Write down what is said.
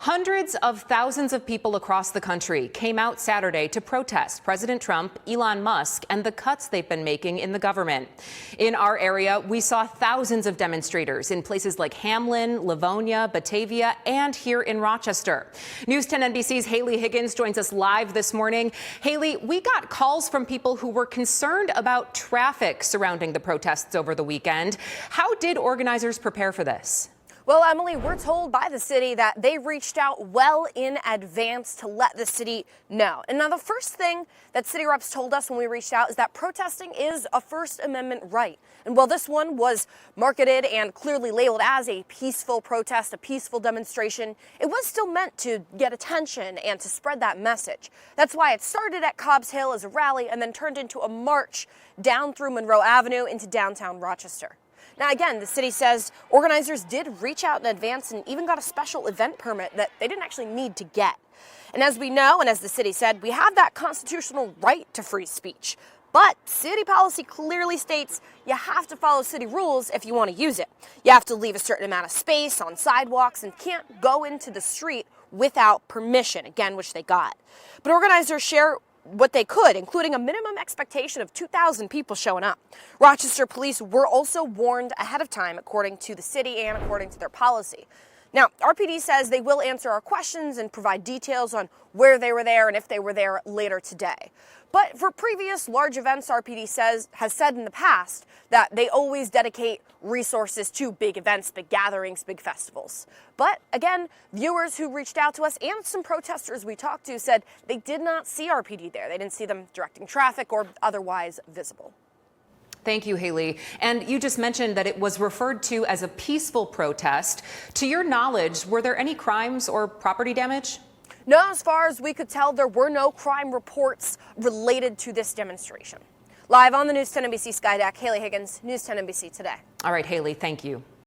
Hundreds of thousands of people across the country came out Saturday to protest President Trump, Elon Musk, and the cuts they've been making in the government. In our area, we saw thousands of demonstrators in places like Hamlin, Livonia, Batavia, and here in Rochester. News 10 NBC's Haley Higgins joins us live this morning. Haley, we got calls from people who were concerned about traffic surrounding the protests over the weekend. How did organizers prepare for this? Well, Emily, we're told by the city that they reached out well in advance to let the city know. And now the first thing that city reps told us when we reached out is that protesting is a First Amendment right. And while this one was marketed and clearly labeled as a peaceful protest, a peaceful demonstration, it was still meant to get attention and to spread that message. That's why it started at Cobb's Hill as a rally and then turned into a march down through Monroe Avenue into downtown Rochester. Now, again, the city says organizers did reach out in advance and even got a special event permit that they didn't actually need to get. And as we know, and as the city said, we have that constitutional right to free speech. But city policy clearly states you have to follow city rules if you want to use it. You have to leave a certain amount of space on sidewalks and can't go into the street without permission, again, which they got. But organizers share what they could, including a minimum expectation of 2,000 people showing up. Rochester police were also warned ahead of time, according to the city and according to their policy. Now, RPD says they will answer our questions and provide details on where they were there and if they were there later today. But for previous large events, RPD has said in the past that they always dedicate resources to big events, big gatherings, big festivals. But again, viewers who reached out to us and some protesters we talked to said they did not see RPD there. They didn't see them directing traffic or otherwise visible. Thank you, Haley. And you just mentioned that it was referred to as a peaceful protest. To your knowledge, were there any crimes or property damage? No, as far as we could tell, there were no crime reports related to this demonstration. Live on the News 10 NBC Skydeck, Haley Higgins, News 10 NBC Today. All right, Haley, thank you.